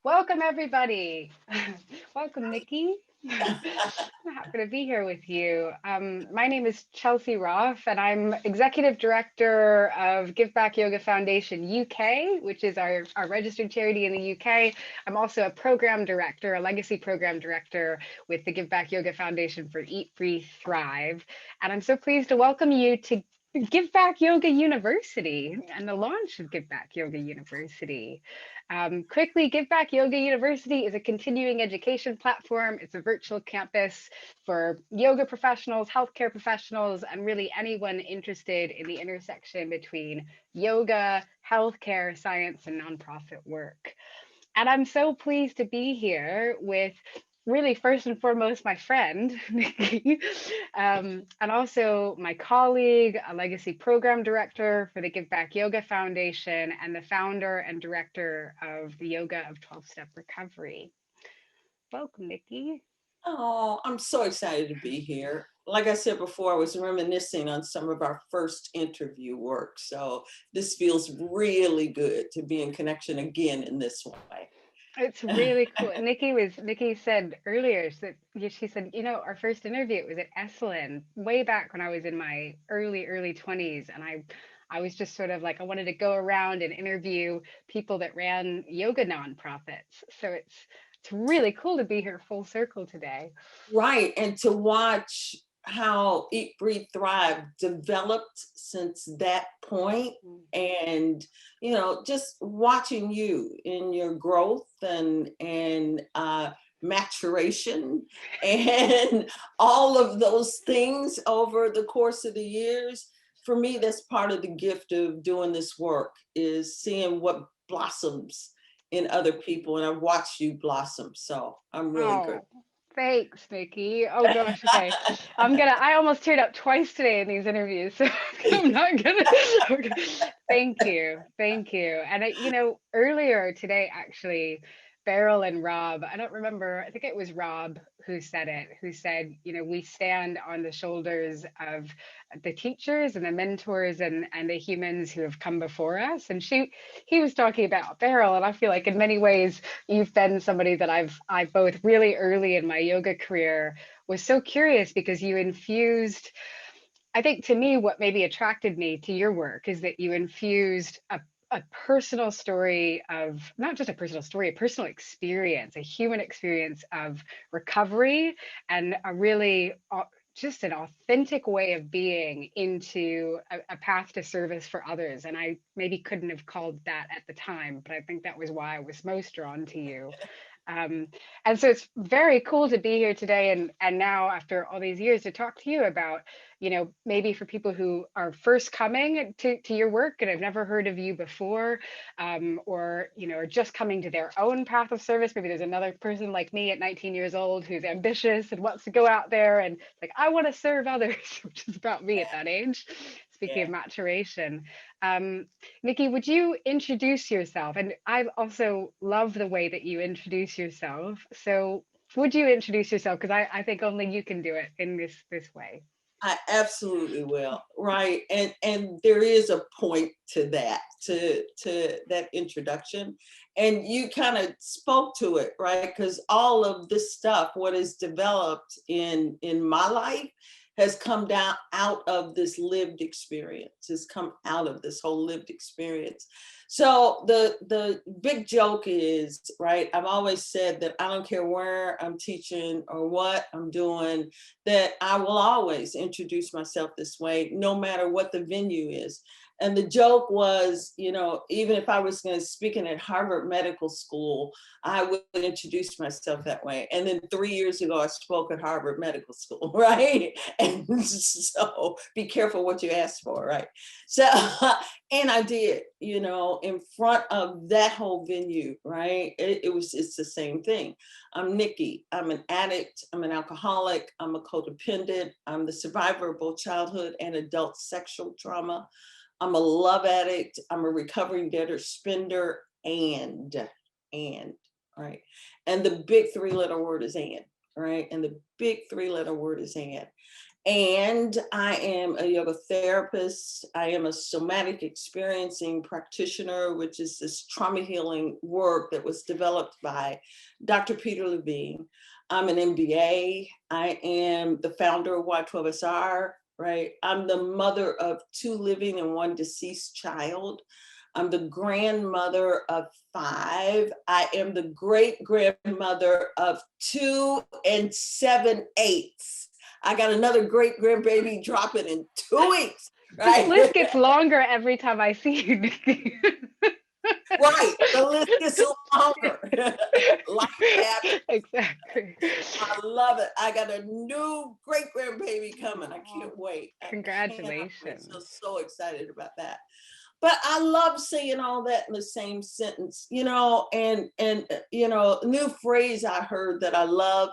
Welcome, everybody. Welcome, Nikki. I'm happy to be here with you. My name is Chelsea Roff, and I'm Executive Director of Give Back Yoga Foundation UK, which is our registered charity in the UK. I'm also a program director, a legacy program director with the Give Back Yoga Foundation for Eat, Breathe, Thrive. And I'm so pleased to welcome you to Give Back Yoga University and the launch of Give Back Yoga University. Quickly, Give Back Yoga University is a continuing education platform. It's a virtual campus for yoga professionals, healthcare professionals, and really anyone interested in the intersection between yoga, healthcare, science, and nonprofit work. And I'm so pleased to be here with really first and foremost my friend Nikki, and also my colleague, a legacy program director for the Give Back Yoga Foundation and the founder and director of the Yoga of 12-Step Recovery. Welcome, Nikki. Oh, I'm so excited to be here. Like I said before, I was reminiscing on some of our first interview work. So this feels really good to be in connection again in this way. It's really cool. Nikki said earlier that she said, our first interview it was at Esalen way back when I was in my early 20s, and I was just sort of like I wanted to go around and interview people that ran yoga nonprofits. So it's really cool to be here full circle today. Right. And to watch how Eat, Breathe, Thrive developed since that point, and just watching you in your growth and maturation and all of those things over the course of the years. For me, that's part of the gift of doing this work, is seeing what blossoms in other people, and I've watched you blossom, so I'm really good. Oh, thanks, Nikki. Oh gosh, okay. I almost teared up twice today in these interviews, so I'm not gonna. Okay. Thank you. Thank you. And earlier today, actually, Beryl and Rob, I don't remember, I think it was Rob who said, we stand on the shoulders of the teachers and the mentors and the humans who have come before us. And he was talking about Beryl, and I feel like in many ways you've been somebody that I've both really early in my yoga career was so curious because you infused, I think to me what maybe attracted me to your work is that you infused a personal story of not just a personal story, a personal experience, a human experience of recovery and a really just an authentic way of being into a path to service for others. And I maybe couldn't have called that at the time, but I think that was why I was most drawn to you. Um, and so it's very cool to be here today and now after all these years to talk to you about, maybe for people who are first coming to your work and have never heard of you before, or, are just coming to their own path of service. Maybe there's another person like me at 19 years old who's ambitious and wants to go out there and like, I want to serve others, which is about me at that age. Speaking of Yeah. maturation. Nikki, would you introduce yourself? And I also love the way that you introduce yourself. So would you introduce yourself? Because I think only you can do it in this way. I absolutely will. Right. And there is a point to that introduction. And you kind of spoke to it, right? Because all of this stuff, what is developed in my life has come down out of this lived experience, has come out of this whole lived experience. So the big joke is, right, I've always said that I don't care where I'm teaching or what I'm doing, that I will always introduce myself this way, no matter what the venue is. And the joke was, even if I was going to speaking at Harvard Medical School, I would introduce myself that way. And then 3 years ago, I spoke at Harvard Medical School, right? And so be careful what you ask for, right? So, and I did, in front of that whole venue, right? It's the same thing. I'm Nikki. I'm an addict. I'm an alcoholic. I'm a codependent. I'm the survivor of both childhood and adult sexual trauma. I'm a love addict. I'm a recovering debtor spender and, right? And the big three-letter word is and, right? And the big three-letter word is and. And I am a yoga therapist. I am a somatic experiencing practitioner, which is this trauma healing work that was developed by Dr. Peter Levine. I'm an MBA. I am the founder of Y12SR, right? I'm the mother of 2 living and 1 deceased child. I'm the grandmother of 5. I am the great grandmother of 2 7/8. I got another great grandbaby dropping in 2 weeks, This right? list gets longer every time I see you, Nikki. Right, the list gets longer. Life happens. Exactly. I love it. I got a new great grandbaby coming. I Aw, can't wait. I cannot wait. congratulations. So excited about that. But I love saying all that in the same sentence, you know, and you know, a new phrase I heard that I love.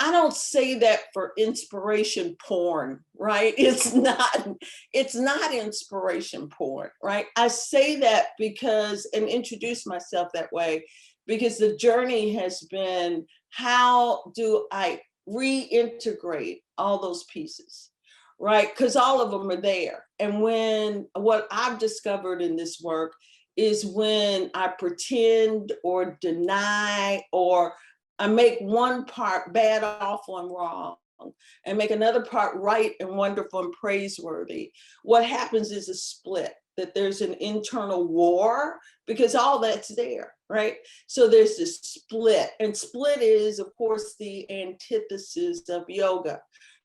I don't say that for inspiration porn, right? It's not inspiration porn, right? I say that because, and introduce myself that way, because the journey has been, how do I reintegrate all those pieces? Right? Because all of them are there. And when, what I've discovered in this work is when I pretend or deny, or I make one part bad, awful, and wrong, and make another part right and wonderful and praiseworthy, what happens is a split, that there's an internal war, because all that's there, right? So there's this split, and split is, of course, the antithesis of yoga.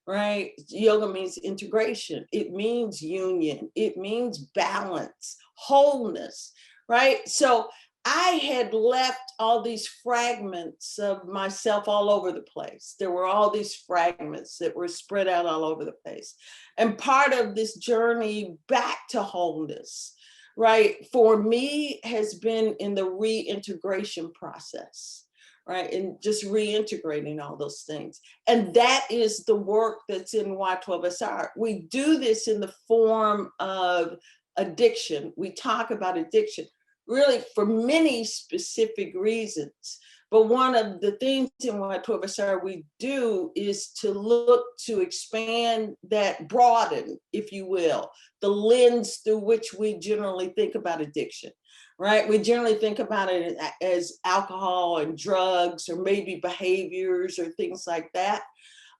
Right? Yoga means integration. It means union. It means balance, wholeness, right? So I had left all these fragments of myself all over the place. There were all these fragments that were spread out all over the place. And part of this journey back to wholeness, right, for me has been in the reintegration process, right? And just reintegrating all those things. And that is the work that's in Y12SR. We do this in the form of addiction. We talk about addiction really for many specific reasons. But one of the things in Y12SR we do is to look to expand that, broaden, if you will, the lens through which we generally think about addiction. Right? We generally think about it as alcohol and drugs, or maybe behaviors or things like that.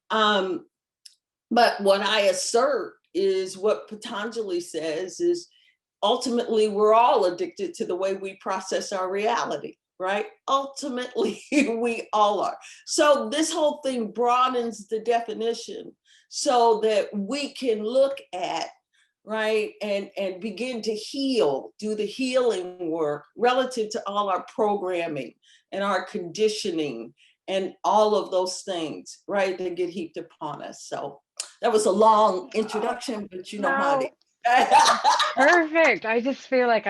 But what I assert is what Patanjali says is, ultimately, we're all addicted to the way we process our reality, right? Ultimately, we all are. So this whole thing broadens the definition so that we can look at, right, and begin to heal, do the healing work relative to all our programming and our conditioning and all of those things, right, that get heaped upon us. So that was a long introduction, but you know how it No, is. perfect. I just feel like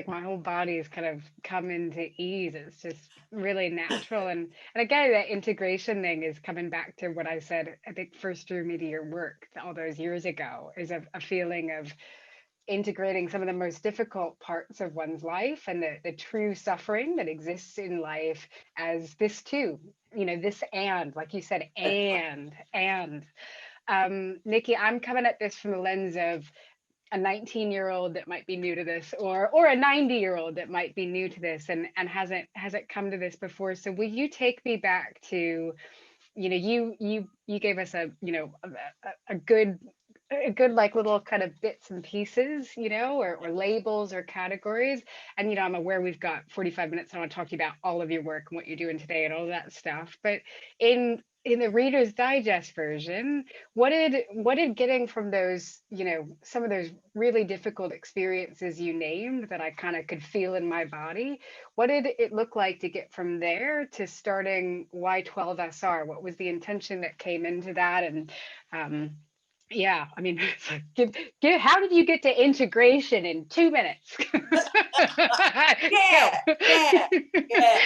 my whole body has kind of come into ease. It's just really natural. And again, that integration thing is coming back to what I said, I think first drew me to your work all those years ago, is a feeling of integrating some of the most difficult parts of one's life and the true suffering that exists in life as this too, this, and like you said, and Nikki, I'm coming at this from the lens of a 19-year-old that might be new to this, or a 90-year-old that might be new to this and hasn't come to this before. So will you take me back to, you gave us a good like little kind of bits and pieces, or labels or categories. And I'm aware we've got 45 minutes. I want to talk to you about all of your work and what you're doing today and all that stuff. But in the Reader's Digest version, what did getting from those, some of those really difficult experiences you named that I kind of could feel in my body, what did it look like to get from there to starting Y12SR? What was the intention that came into that? And yeah, I mean, it's like, how did you get to integration in 2 minutes? Go. Yeah, yeah, yeah.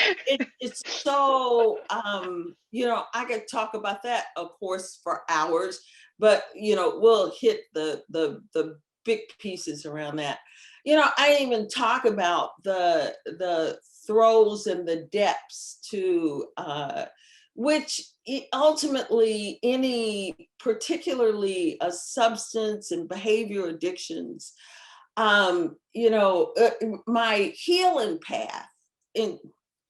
It's so, I could talk about that, of course, for hours, but we'll hit the big pieces around that. I didn't even talk about the throes and the depths to which ultimately any particularly substance and behavior addictions, my healing path in,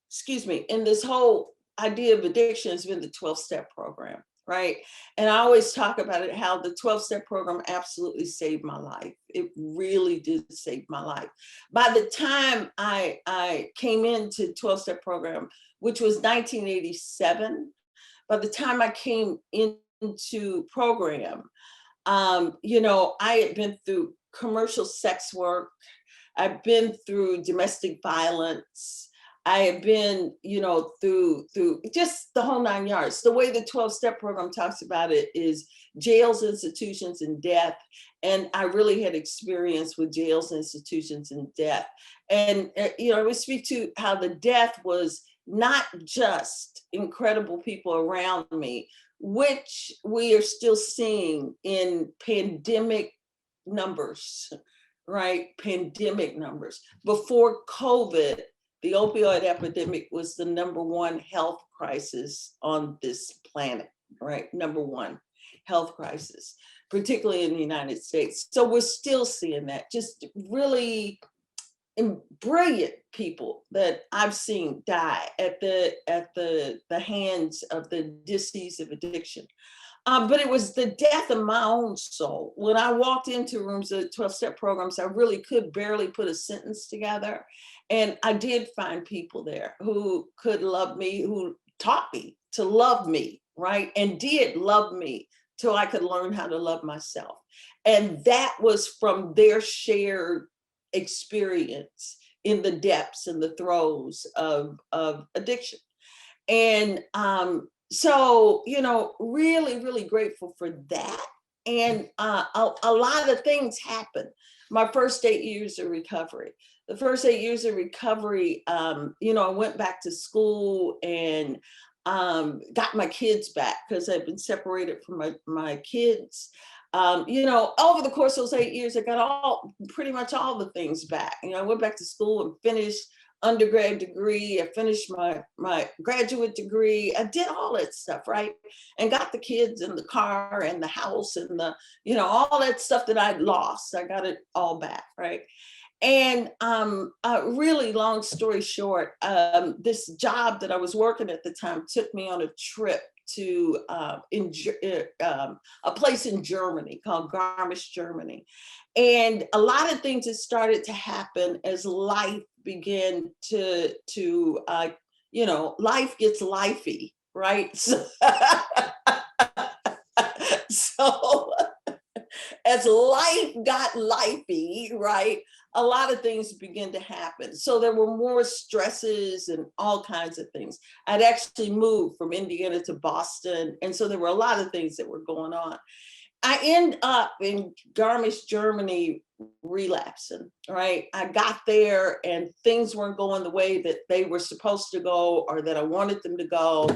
excuse me, in this whole idea of addiction has been the 12-step program, right? And I always talk about it, how the 12-step program absolutely saved my life. It really did save my life. By the time I came into 12-step program, which was 1987, by the time I came into program, I had been through commercial sex work. I've been through domestic violence. I have been, through just the whole 9 yards. The way the 12-step program talks about it is jails, institutions, and death. And I really had experience with jails, institutions, and death. And, I would speak to how the death was not just incredible people around me, which we are still seeing in pandemic numbers, right? Pandemic numbers. Before COVID, the opioid epidemic was the #1 health crisis on this planet, right? #1 health crisis, particularly in the United States. So we're still seeing that, just really brilliant people that I've seen die at the hands of the disease of addiction. But it was the death of my own soul. When I walked into rooms of 12-step programs, I really could barely put a sentence together. And I did find people there who could love me, who taught me to love me, right? And did love me till I could learn how to love myself. And that was from their shared experience in the depths and the throes of addiction. And so, really, really grateful for that. And a lot of things happened. My first 8 years of recovery. The first 8 years of recovery, I went back to school and got my kids back because I'd been separated from my kids. Over the course of those 8 years, I got pretty much all the things back. I went back to school and finished undergrad degree. I finished my graduate degree. I did all that stuff, right? And got the kids and the car and the house and all that stuff that I'd lost. I got it all back, right? And really long story short, this job that I was working at the time took me on a trip to a place in Germany called Garmisch, Germany. And a lot of things that started to happen as life began to life gets lifey, right? So as life got lifey, right, a lot of things began to happen. So there were more stresses and all kinds of things. I'd actually moved from Indiana to Boston. And so there were a lot of things that were going on. I end up in Garmisch, Germany, relapsing, right? I got there and things weren't going the way that they were supposed to go or that I wanted them to go.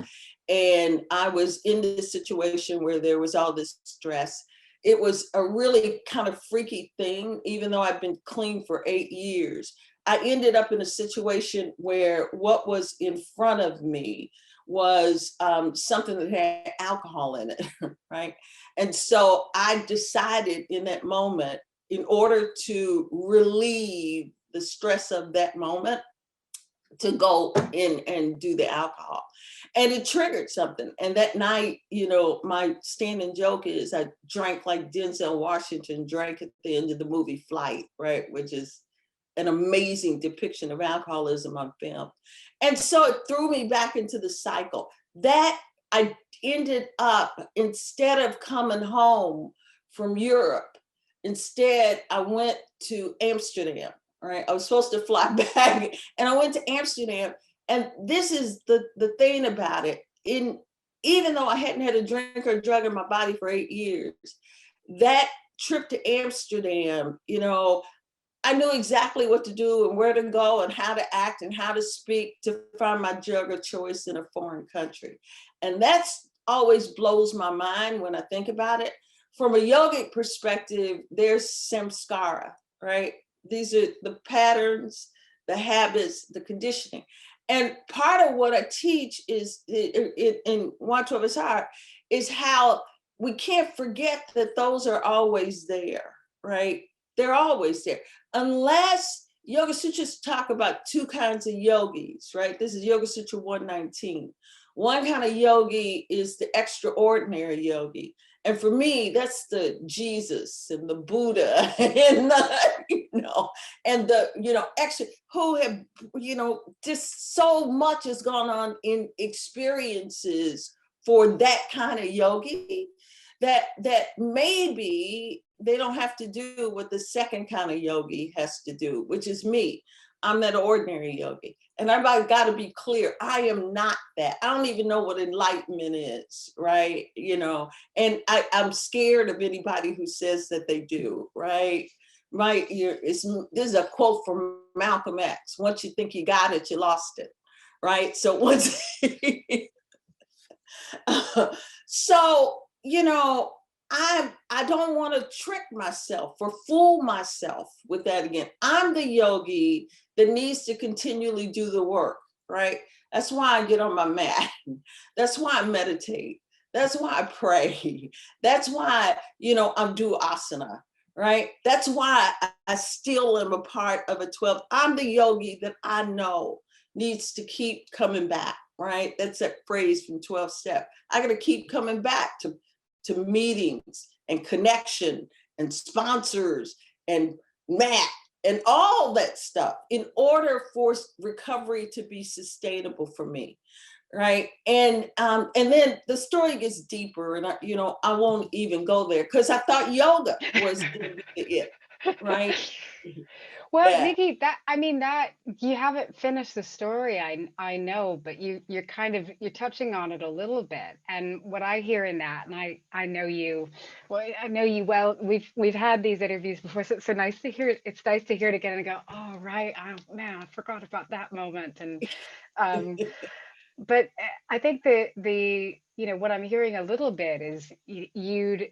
And I was in this situation where there was all this stress. It was a really kind of freaky thing, even though I've been clean for 8 years. I ended up in a situation where what was in front of me was something that had alcohol in it, right? And so I decided in that moment, in order to relieve the stress of that moment, to go in and do the alcohol. And it triggered something. And that night, my standing joke is I drank like Denzel Washington drank at the end of the movie Flight, right? Which is an amazing depiction of alcoholism on film. And so it threw me back into the cycle. That I ended up, instead of coming home from Europe, instead I went to Amsterdam. Right, I was supposed to fly back and I went to Amsterdam. And this is the thing about it. Even though I hadn't had a drink or drug in my body for 8 years, that trip to Amsterdam, I knew exactly what to do and where to go and how to act and how to speak to find my drug of choice in a foreign country. And that's always blows my mind when I think about it. From a yogic perspective, there's samskara, right? These are the patterns, the habits, the conditioning. And part of what I teach is in Y12SR is how we can't forget that those are always there, right? They're always there. Unless Yoga Sutras talk about two kinds of yogis, right? This is Yoga Sutra 119. One kind of yogi is the extraordinary yogi. And for me, that's the Jesus and the Buddha and and the, extra who have, just so much has gone on in experiences for that kind of yogi that maybe they don't have to do what the second kind of yogi has to do, which is me. I'm that ordinary yogi. And everybody got to be clear, I am not that. I don't even know what enlightenment is, right? And I'm scared of anybody who says that they do, right? Right. This is a quote from Malcolm X. Once you think you got it, you lost it, right? So once, so, I don't want to trick myself or fool myself with that again. I'm the yogi that needs to continually do the work, right? That's why I get on my mat. That's why I meditate. That's why I pray. That's why, I'm do asana, right? That's why I still am a part of a 12. I'm the yogi that I know needs to keep coming back, right? That's that phrase from 12 step. I got to keep coming back to meetings and connection and sponsors and mat and all that stuff in order for recovery to be sustainable for me, right? And then the story gets deeper, and I won't even go there because I thought yoga was it, right? Well, Yeah, Nikki, that you haven't finished the story, I know, but you're touching on it a little bit. And what I hear in that, and I know you, well, I know you well. We've had these interviews before, so it's so nice to hear. It's nice to hear it again and go, oh right, man, I forgot about that moment. And um, but I think the what I'm hearing a little bit is you'd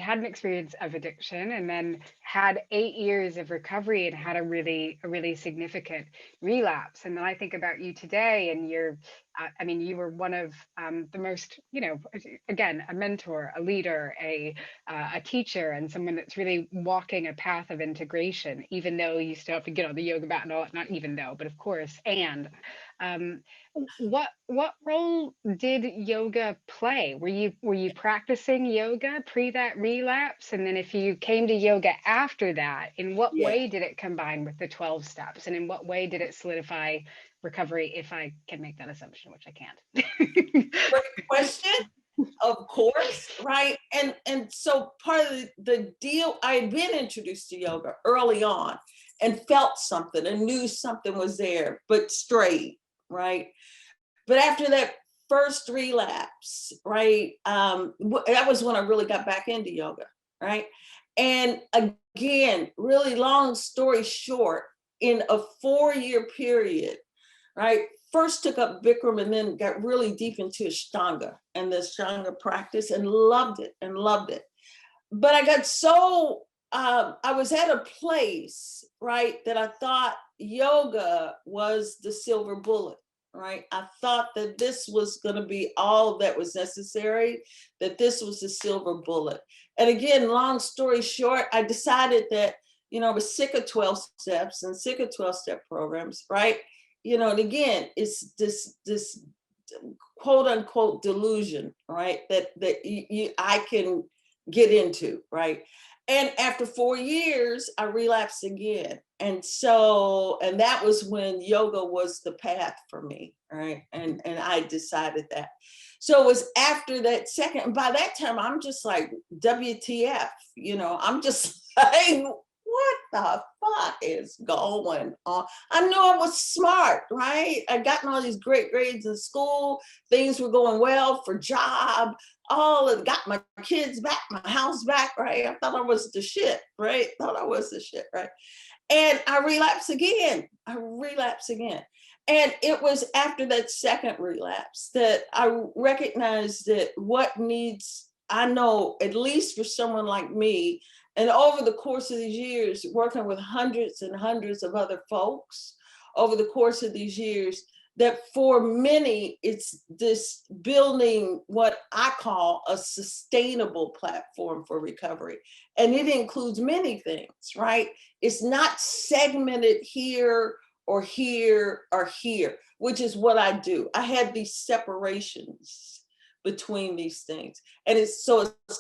had an experience of addiction and then had 8 years of recovery and had a really significant relapse. And then I think about you today, and you were one of the most, again, a mentor, a leader, a teacher, and someone that's really walking a path of integration, even though you still have to get on the yoga mat and all that, not even though, but of course. And um, what role did yoga play? Were you practicing yoga pre that relapse? And then if you came to yoga after that, in what yeah. way did it combine with the 12 steps? And in what way did it solidify recovery, if I can make that assumption, which I can't? Great question. Of course, right? And so part of the deal, I had been introduced to yoga early on and felt something and knew something was there, but strayed, right? But after that first relapse, right, that was when I really got back into yoga, right? And again, really long story short, in a 4-year period, right? First took up Bikram and then got really deep into Ashtanga and the Ashtanga practice and loved it and loved it. But I got so, I was at a place, right, that I thought yoga was the silver bullet, right? I thought that this was going to be all that was necessary, that this was the silver bullet. And again, long story short, I decided that, I was sick of 12 steps and sick of 12-step programs, right? And again, it's this quote unquote delusion, right? That I can get into, right? And after 4 years, I relapsed again. And that was when yoga was the path for me, right? And I decided that. So it was after that second, and by that time, I'm just like, WTF, I'm just like, what the fuck is going on? I knew I was smart, right? I gotten all these great grades in school. Things were going well for job. Got my kids back, my house back, right? I thought I was the shit, right? And I relapse again. And it was after that second relapse that I recognized that I know, at least for someone like me, and over the course of these years, working with hundreds and hundreds of other folks over the course of these years that for many, it's this building what I call a sustainable platform for recovery. And it includes many things, right? It's not segmented here or here or here, which is what I do. I had these separations between these things. And it's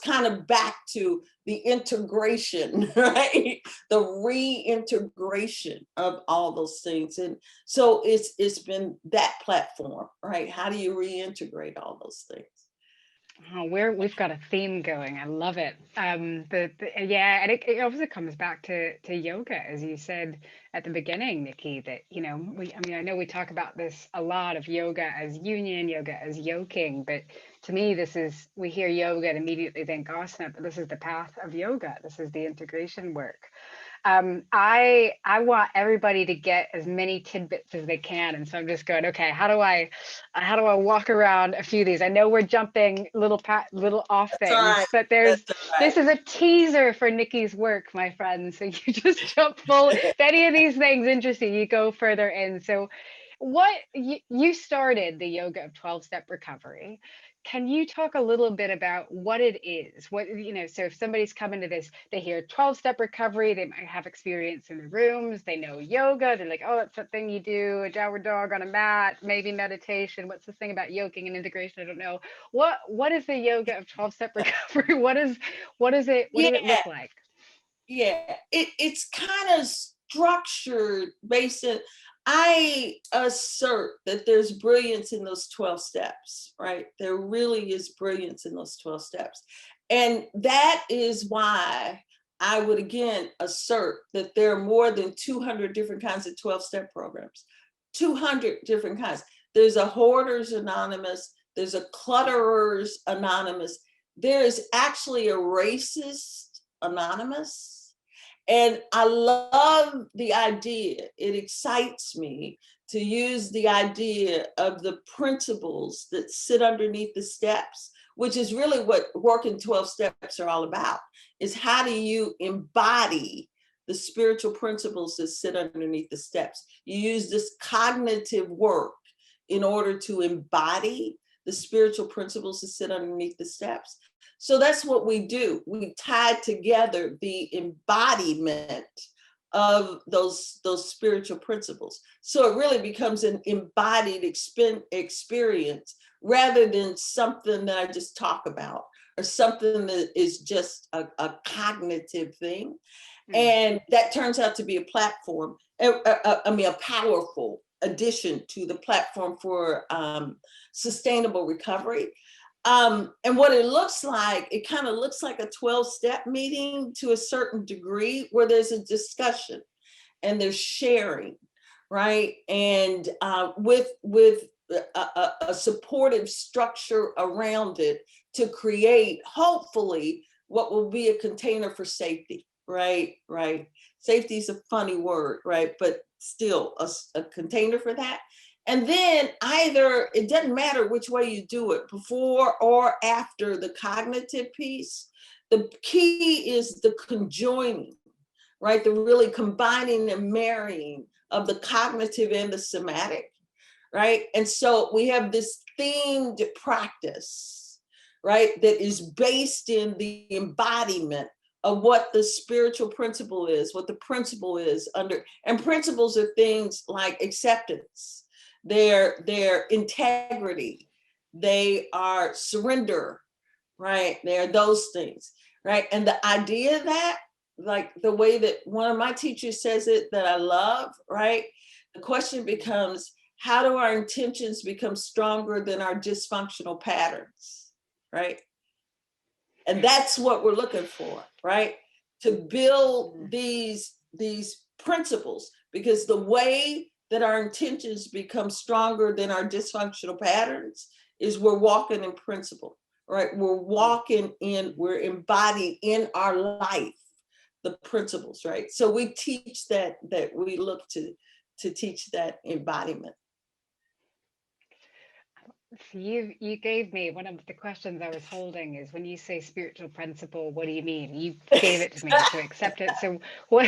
kind of back to the integration, right? The reintegration of all those things. And so it's been that platform, right? How do you reintegrate all those things? Oh, we've got a theme going. I love it. Yeah, and it also comes back to yoga, as you said at the beginning, Nikki. That I mean, I know we talk about this a lot of yoga as union, yoga as yoking, but to me, we hear yoga and immediately think asana, but this is the path of yoga. This is the integration work. I want everybody to get as many tidbits as they can, and so I'm just going, okay, how do I walk around a few of these? I know we're jumping little off That's all things, right. but That's all this is a teaser for Nikki's work, my friend. So you just jump full. If any of these things interest you, you go further in. So what you started the yoga of 12-step recovery. Can you talk a little bit about what it is? So if somebody's coming to this, they hear 12-step recovery, they might have experience in the rooms, they know yoga, they're like, oh, that's that thing you do, a downward dog on a mat, maybe meditation. What's this thing about yoking and integration? I don't know. What is the yoga of 12-step recovery? What does it Yeah, look like? yeah. It's kind of structured based on, I assert that there's brilliance in those 12 steps, right? There really is brilliance in those 12 steps. And that is why I would again assert that there are more than 200 different kinds of 12-step programs, 200 different kinds. There's a Hoarders Anonymous, there's a Clutterers Anonymous, there is actually a Racist Anonymous. And I love the idea. It excites me to use the idea of the principles that sit underneath the steps, which is really what working 12 steps are all about, is how do you embody the spiritual principles that sit underneath the steps. You use this cognitive work in order to embody the spiritual principles that sit underneath the steps. So that's what we do. We tie together the embodiment of those spiritual principles. So it really becomes an embodied experience rather than something that I just talk about or something that is just a cognitive thing. And that turns out to be a platform, a powerful addition to the platform for sustainable recovery. And what it looks like, it kind of looks like a 12-step meeting to a certain degree where there's a discussion and there's sharing, right? And with a supportive structure around it to create, hopefully, what will be a container for safety, right? Safety is a funny word, right? But still a container for that. And then either, it doesn't matter which way you do it, before or after the cognitive piece, the key is the conjoining, right? The really combining and marrying of the cognitive and the somatic, right? And so we have this themed practice, right? That is based in the embodiment of what the spiritual principle is, what the principle is under, and principles are things like acceptance, their integrity, they are surrender, right? They are those things, right? And the idea that, like the way that one of my teachers says it that I love, right? The question becomes, how do our intentions become stronger than our dysfunctional patterns, right? And that's what we're looking for, right? To build these principles, because the way that our intentions become stronger than our dysfunctional patterns is we're walking in principle, right? We're embodied in our life, the principles, right? So we teach that we look to teach that embodiment. So you gave me one of the questions I was holding is when you say spiritual principle, what do you mean? You gave it to me, so accept it. So what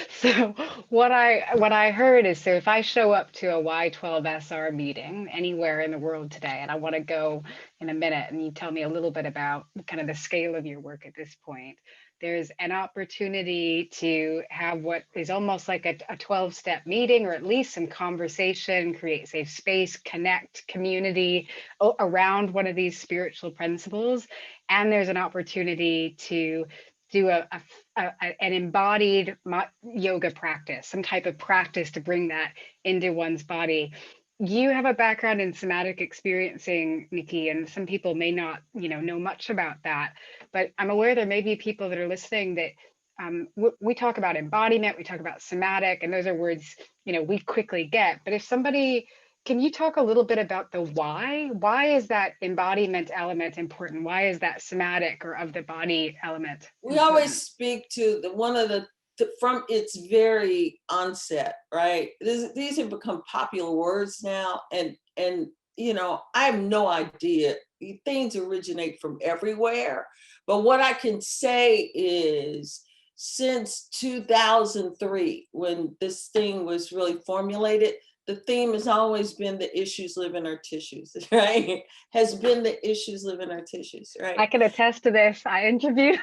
so what I heard is, so if I show up to a Y12SR meeting anywhere in the world today, and I want to go in a minute, and you tell me a little bit about kind of the scale of your work at this point, there's an opportunity to have what is almost like a 12-step meeting, or at least some conversation, create safe space, connect community around one of these spiritual principles. And there's an opportunity to do an embodied yoga practice, some type of practice to bring that into one's body. You have a background in somatic experiencing, Nikki, and some people may not, know much about that. But I'm aware there may be people that are listening that we talk about embodiment, we talk about somatic, and those are words, we quickly get. But if somebody, can you talk a little bit about the why? Why is that embodiment element important? Why is that somatic or of the body element We important? always speak to one of the from its very onset, right? These have become popular words now, and I have no idea. Things originate from everywhere, but what I can say is, since 2003, when this thing was really formulated, the theme has always been the issues live in our tissues, right? Has been the issues live in our tissues, right? I can attest to this. I interviewed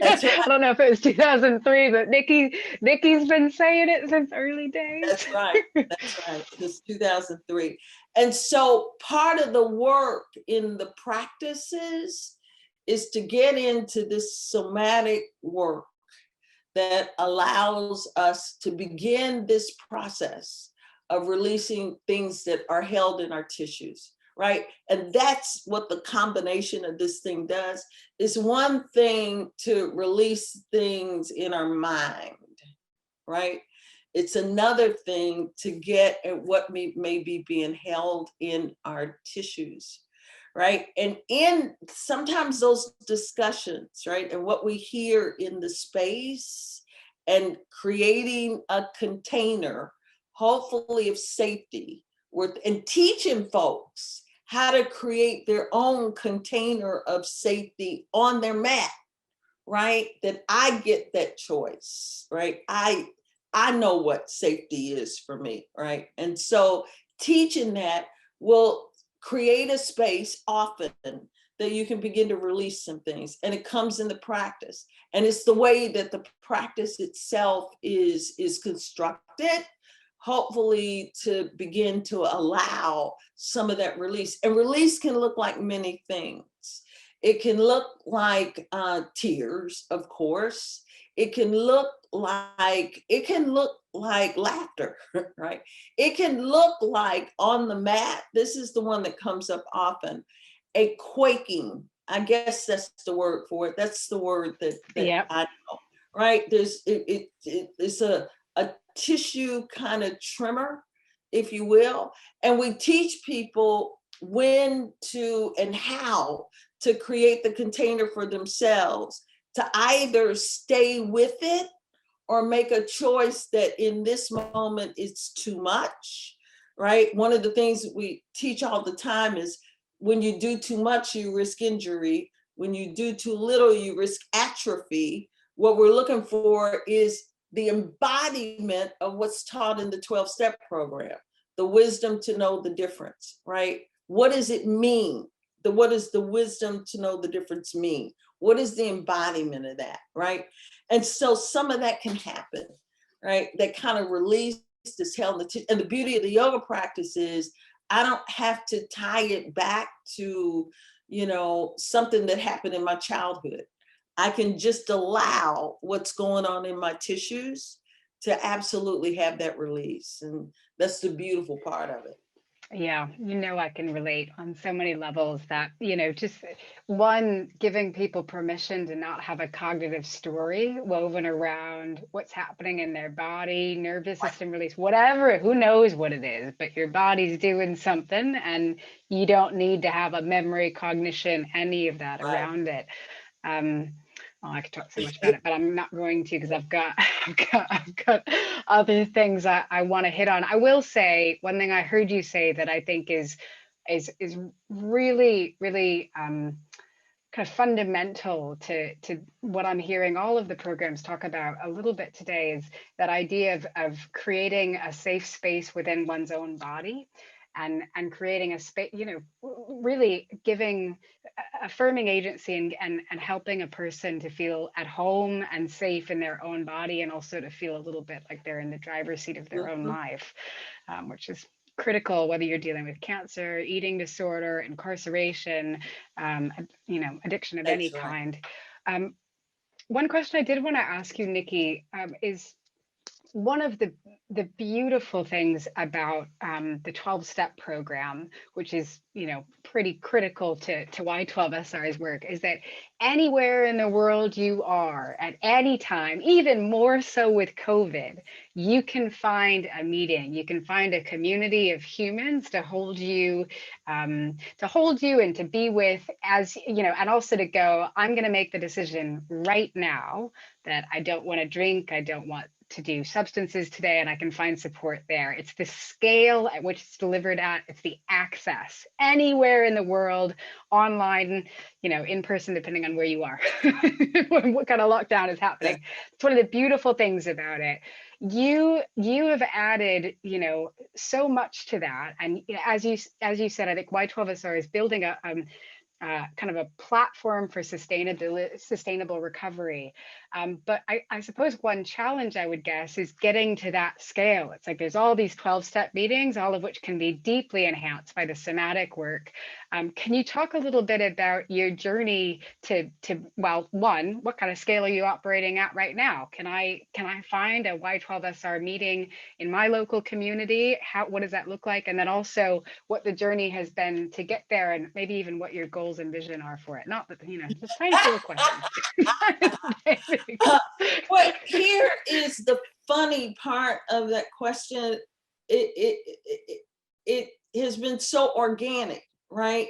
That's right. I don't know if it was 2003, but Nikki's been saying it since early days. That's right. That's right. This 2003. And so part of the work in the practices is to get into this somatic work that allows us to begin this process of releasing things that are held in our tissues, right? And that's what the combination of this thing does. Is one thing to release things in our mind, right? It's another thing to get at what may be being held in our tissues, right? And in sometimes those discussions, right, and what we hear in the space, and creating a container, hopefully of safety, and teaching folks how to create their own container of safety on their mat, right? That I get that choice, right? I know what safety is for me, right? And so teaching that will create a space often that you can begin to release some things, and it comes in the practice. And it's the way that the practice itself is constructed, hopefully to begin to allow some of that release. And release can look like many things. It can look like tears, of course. It can look like laughter, right? It can look like on the mat. This is the one that comes up often. A quaking. I guess that's the word for it. That's the word that Yep. I know, right? It's a tissue kind of tremor, if you will. And we teach people when to and how to create the container for themselves, to either stay with it or make a choice that in this moment it's too much, right? One of the things we teach all the time is, when you do too much, you risk injury. When you do too little, you risk atrophy. What we're looking for is the embodiment of what's taught in the 12-step program, the wisdom to know the difference, right? What does it mean? What does the wisdom to know the difference mean? What is the embodiment of that, right? And so some of that can happen, right? That kind of release is held in the and the beauty of the yoga practice is, I don't have to tie it back to, something that happened in my childhood. I can just allow what's going on in my tissues to absolutely have that release. And that's the beautiful part of it. Yeah, I can relate on so many levels that, just one, giving people permission to not have a cognitive story woven around what's happening in their body, nervous system release, whatever, who knows what it is, but your body's doing something and you don't need to have a memory, cognition, any of that Right. around it. Well, I could talk so much about it, but I'm not going to, because I've got other things I want to hit on. I will say one thing I heard you say that I think is is really, really kind of fundamental to what I'm hearing all of the programs talk about a little bit today, is that idea of creating a safe space within one's own body, and creating a space, you know, really giving, affirming agency, and helping a person to feel at home and safe in their own body, and also to feel a little bit like they're in the driver's seat of their own Mhm. life, which is critical whether you're dealing with cancer, eating disorder, incarceration, you know, addiction of any That's right. kind. Um, One question I did want to ask you, Nikki, is one of the beautiful things about the 12-step program, which is, you know, pretty critical to Y12SR's work, is that anywhere in the world you are at any time, even more so with COVID, you can find a meeting, you can find a community of humans to hold you and to be with, as you know, and also to go, I'm going to make the decision right now that I don't want to drink, I don't want to do substances today, and I can find support there. It's the scale at which it's delivered at, it's the access anywhere in the world, online, you know, in person, depending on where you are, what kind of lockdown is Yeah. happening. It's one of the beautiful things about it. You have added, you know, so much to that, and you know, as you said, I think Y12SR is building a kind of a platform for sustainable recovery. But I suppose one challenge, I would guess, is getting to that scale. It's like there's all these 12-step meetings, all of which can be deeply enhanced by the somatic work. Can you talk a little bit about your journey to well, one, what kind of scale are you operating at right now? Can I find a Y12SR meeting in my local community? What does that look like? And then also what the journey has been to get there, and maybe even what your goals and vision are for it. Not that, you know, just tiny little questions. Uh, well, here is the funny part of that question. It has been so organic, right?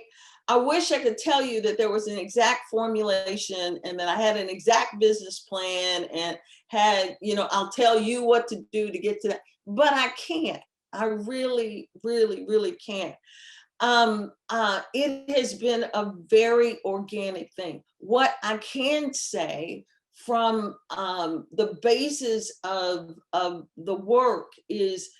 I wish I could tell you that there was an exact formulation and that I had an exact business plan and had, you know, I'll tell you what to do to get to that, but I can't. I really, really, really can't. It has been a very organic thing. What I can say from the basis of the work is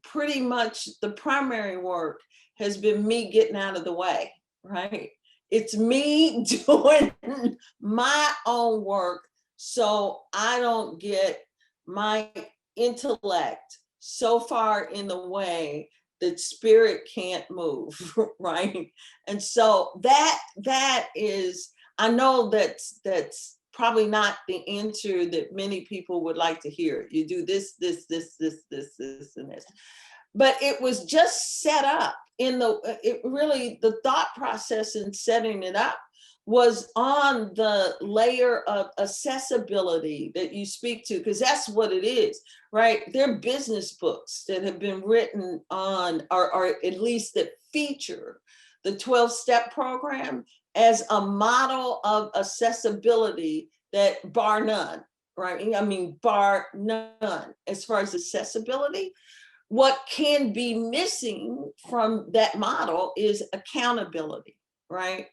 pretty much the primary work has been me getting out of the way, right? It's me doing my own work so I don't get my intellect so far in the way that spirit can't move, right? And so that is, I know that's probably not the answer that many people would like to hear. You do this, and this. But it was just set up in it really, the thought process in setting it up was on the layer of accessibility that you speak to, because that's what it is, right? They're business books that have been written on, or at least that feature the 12-step program as a model of accessibility that bar none, right? I mean, bar none as far as accessibility. What can be missing from that model is accountability, right?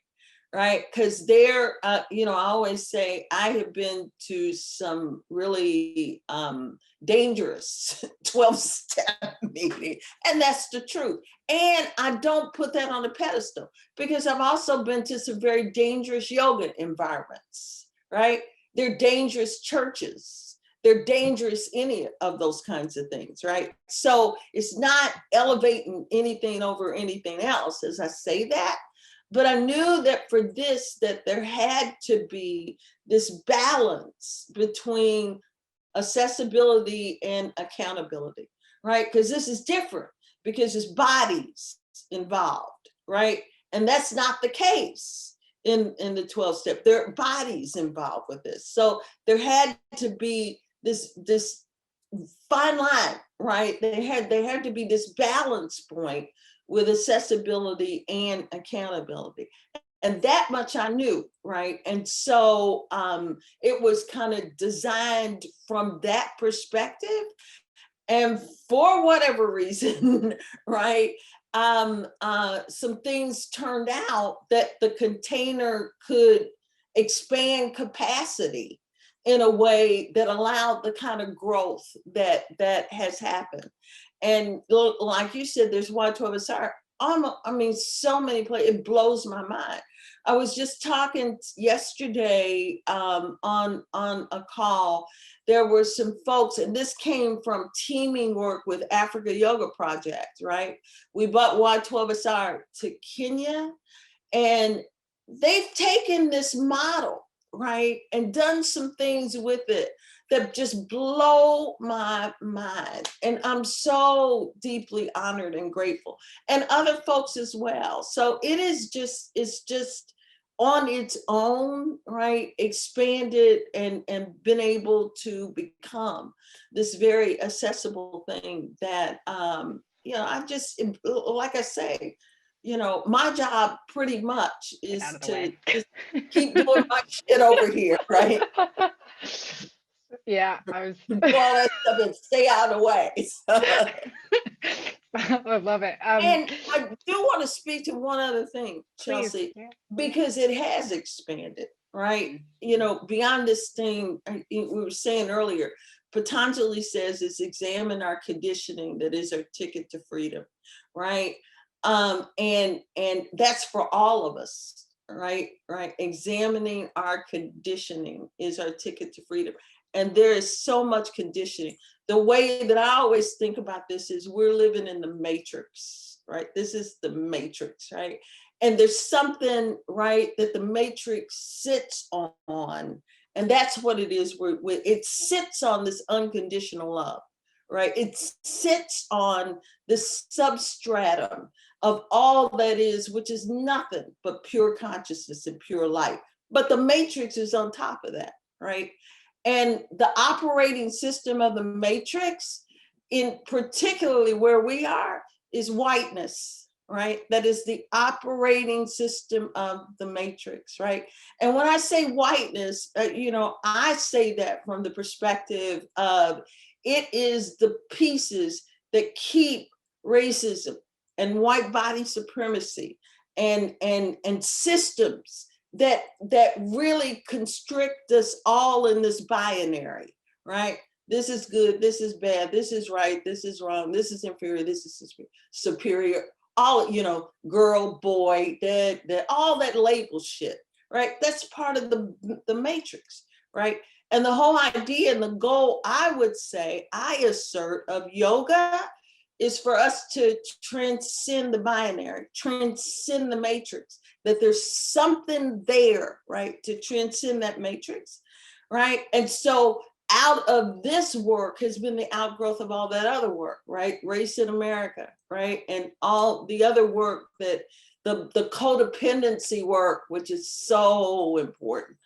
Right? Because there, you know, I always say I have been to some really dangerous 12-step meeting, and that's the truth. And I don't put that on a pedestal because I've also been to some very dangerous yoga environments, right? They're dangerous churches. They're dangerous, any of those kinds of things, right? So it's not elevating anything over anything else as I say that. But I knew that for this, that there had to be this balance between accessibility and accountability, right? Because this is different, because there's bodies involved, right? And that's not the case in the 12-step. There are bodies involved with this. So there had to be this fine line, right? There had to be this balance point with accessibility and accountability. And that much I knew, right? And so it was kind of designed from that perspective. And for whatever reason, right, some things turned out that the container could expand capacity in a way that allowed the kind of growth that has happened. And like you said, there's Y12SR. I mean, so many places, it blows my mind. I was just talking yesterday on a call. There were some folks, and this came from teaming work with Africa Yoga Project, right? We brought Y12SR to Kenya, and they've taken this model, right, and done some things with it that just blow my mind. And I'm so deeply honored and grateful, and other folks as well. So it's just on its own, right, expanded and been able to become this very accessible thing that, I just, like I say, my job pretty much is to just keep doing my shit over here, right? Yeah, I was. Do all that stuff and stay out of the way. I love it. And I do want to speak to one other thing, Please. Chelsea, Yeah. because it has expanded, right? Beyond this thing, we were saying earlier, Patanjali says it's examine our conditioning that is our ticket to freedom, right? And that's for all of us, right? Examining our conditioning is our ticket to freedom. And there is so much conditioning. The way that I always think about this is we're living in the matrix, right? This is the matrix, right? And there's something, right, that the matrix sits on. And that's what it is. It sits on this unconditional love, right? It sits on this substratum of all that is, which is nothing but pure consciousness and pure light. But the matrix is on top of that, right? And the operating system of the matrix, in particularly where we are, is whiteness, right? That is the operating system of the matrix, right? And when I say whiteness, I say that from the perspective of it is the pieces that keep racism and white body supremacy and systems that really constrict us all in this binary, right? This is good, this is bad, this is right, this is wrong, this is inferior, this is superior, all, girl, boy, that all that label shit, right? That's part of the matrix, right? And the whole idea and the goal, I would say, I assert, of yoga is for us to transcend the binary, transcend the matrix, that there's something there, right, to transcend that matrix, right? And so out of this work has been the outgrowth of all that other work, right? Race in America, right? And all the other work that the codependency work, which is so important,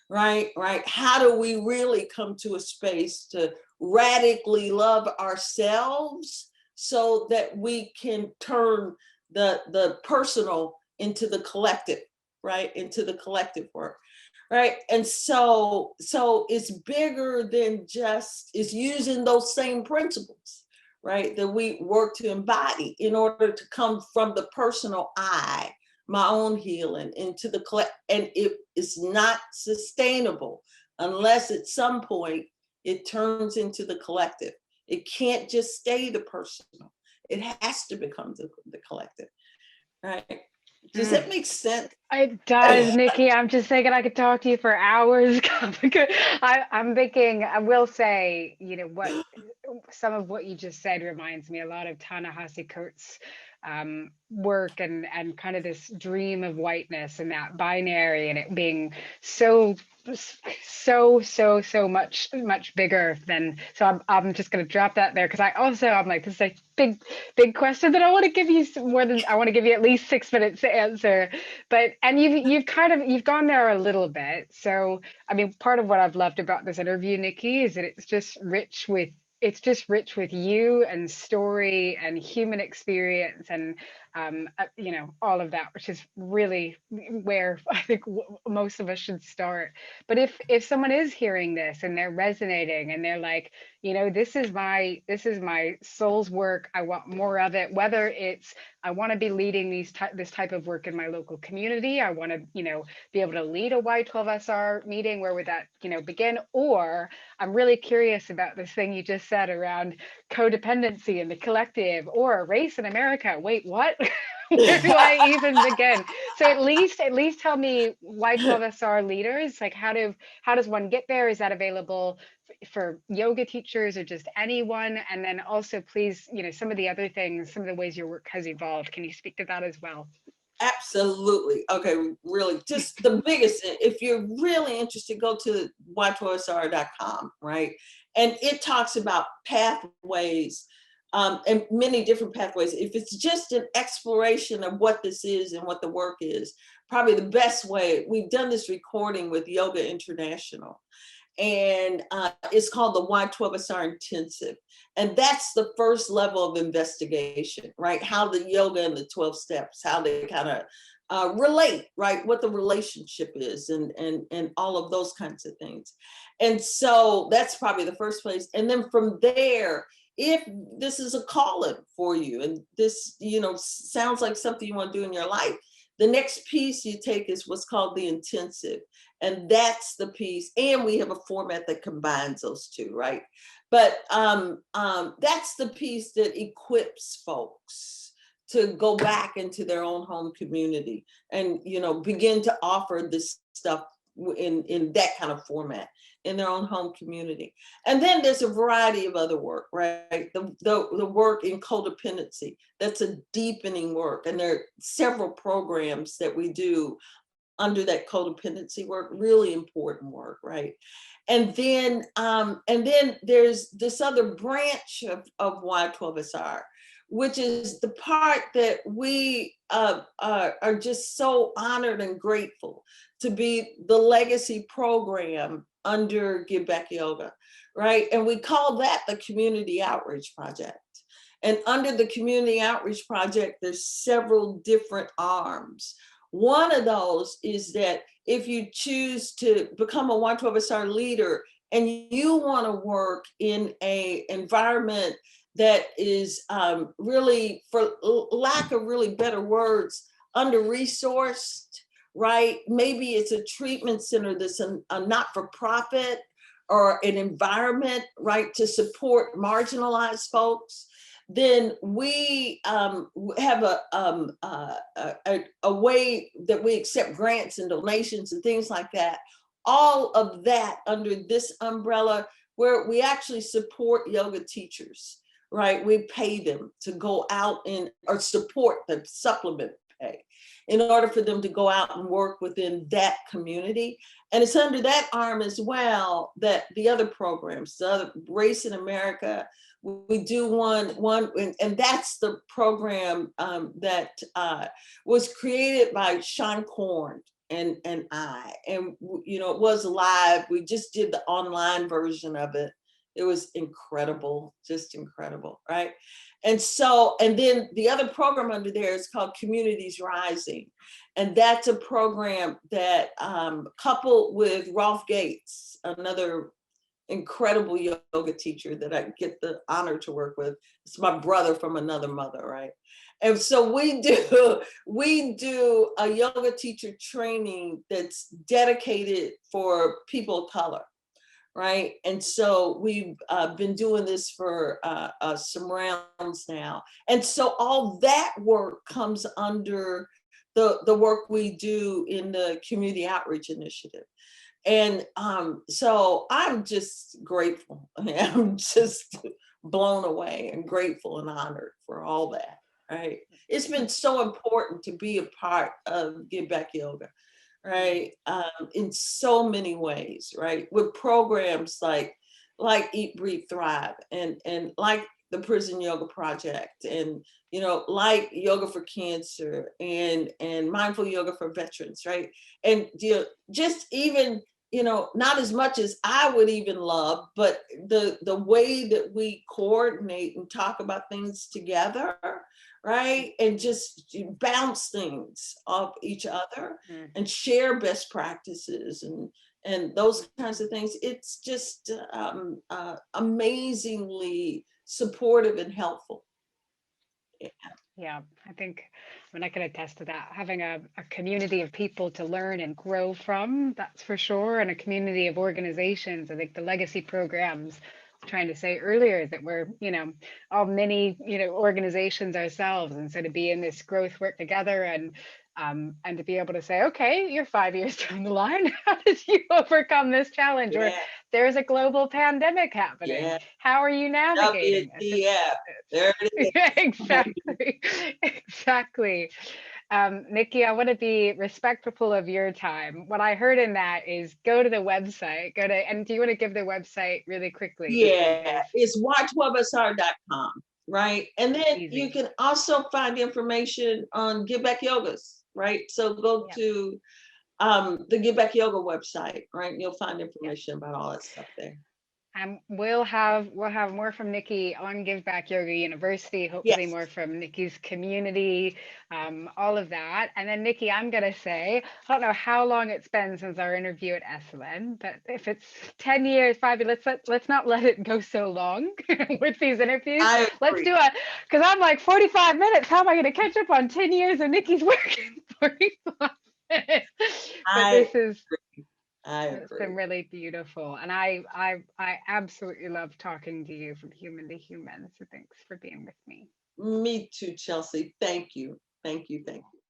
right? How do we really come to a space to radically love ourselves so that we can turn the personal into the collective, right? Into the collective work, right? And so it's bigger than just, it's using those same principles, right? That we work to embody in order to come from the personal I, my own healing, into the collect. And it is not sustainable unless at some point it turns into the collective. It can't just stay the personal. It has to become the collective, right? Does that make sense? It does, Nikki. I'm just thinking I could talk to you for hours. I'm thinking, I will say, what some of what you just said reminds me a lot of Ta-Nehisi Coates' work and kind of this dream of whiteness and that binary and it being so much bigger than. So I'm just going to drop that there because I'm like, this is a big question that I want to give you I want to give you at least 6 minutes to answer. But and you've gone there a little bit. So I mean, part of what I've loved about this interview, Nikki, is that it's just rich with you and story and human experience and all of that, which is really where I think most of us should start. But if someone is hearing this and they're resonating and they're like, you know, this is my soul's work. I want more of it, whether it's I want to be leading this type of work in my local community. I want to, you know, be able to lead a Y12SR meeting. Where would that, you know, begin? Or I'm really curious about this thing you just said around codependency in the collective, or race in America. Wait, what? Where do I even begin? So at least tell me, Y12SR leaders, like how does one get there? Is that available for yoga teachers or just anyone? And then also, please, you know, some of the other things, some of the ways your work has evolved. Can you speak to that as well? Absolutely. Okay, really, just the biggest thing, if you're really interested, go to y12sr.com, right? And it talks about pathways, and many different pathways. If it's just an exploration of what this is and what the work is, probably the best way, we've done this recording with Yoga International, and it's called the Y12SR Intensive. And that's the first level of investigation, right? How the yoga and the 12 steps, how they kind of relate, right? What the relationship is, and all of those kinds of things. And so that's probably the first place. And then from there, if this is a calling for you, and this, you know, sounds like something you want to do in your life, the next piece you take is what's called the intensive. And that's the piece. And we have a format that combines those two, right? But that's the piece that equips folks to go back into their own home community and, you know, begin to offer this stuff in that kind of format in their own home community. And then there's a variety of other work, right? The work in codependency, that's a deepening work. And there are several programs that we do under that codependency work, really important work, right? And then there's this other branch of Y12SR, which is the part that we are just so honored and grateful to be the legacy program under Give Back Yoga, right? And we call that the Community Outreach Project. And under the Community Outreach Project, there's several different arms. One of those is that if you choose to become a Y12SR leader and you want to work in an environment that is really, for lack of really better words, under-resourced, right? Maybe it's a treatment center that's a not-for-profit, or an environment, right, to support marginalized folks. Then we have a way that we accept grants and donations and things like that. All of that under this umbrella, where we actually support yoga teachers, right? We pay them to go out or support them, supplement pay, in order for them to go out and work within that community. And it's under that arm as well that the other programs, the other Race in America, we do one, and that's the program that was created by Sean Korn and I, and you know, it was live. We just did the online version of it. It was incredible, just incredible, right? And so, and then the other program under there is called Communities Rising. And that's a program that coupled with Roff, another incredible yoga teacher that I get the honor to work with. It's my brother from another mother, right? And so we do a yoga teacher training that's dedicated for people of color, right? And so we've been doing this for some rounds now. And so all that work comes under the work we do in the Community Outreach Initiative. And so I'm just grateful. I mean, I'm just blown away and grateful and honored for all that, right? It's been so important to be a part of Give Back Yoga, right? In so many ways, right? With programs like Eat, Breathe, Thrive, and like the Prison Yoga Project, and you know, like Yoga for Cancer, and Mindful Yoga for Veterans, right? And you know, just even, you know, not as much as I would even love, but the way that we coordinate and talk about things together, right? And just bounce things off each other and share best practices, and and those kinds of things. It's just amazingly supportive and helpful. Yeah. Yeah, I think, I mean, I can attest to that. Having a community of people to learn and grow from, that's for sure, and a community of organizations. I think the legacy programs, I was trying to say earlier that we're, all many, organizations ourselves, and so to be in this growth work together and to be able to say, okay, you're 5 years down the line. How did you overcome this challenge? Or Yeah. there's a global pandemic happening. Yeah. How are you navigating this? WTF. There it is. Yeah, exactly. Exactly. Nikki, I want to be respectful of your time. What I heard in that is go to the website, and do you want to give the website really quickly? Just in Yeah, case. it's y12sr.com, right? And then you Easy. can also find information on Give Back Yogas, right? So go Yeah. to the Give Back Yoga website, right? You'll find Yeah. information about all that stuff there. We'll have more from Nikki on Give Back Yoga University, hopefully Yes, more from Nikki's community, all of that. And then Nikki, I'm gonna say, I don't know how long it's been since our interview at SLN, but if it's 10 years, 5 years, let's not let it go so long with these interviews. I Let's agree. do because I'm like 45 minutes. How am I gonna catch up on 10 years of Nikki's work in 45 minutes? But I this is agree. I it's been agree. really beautiful, and I absolutely love talking to you from human to human. So thanks for being with me. Me too, Chelsea. Thank you. Thank you. Thank you.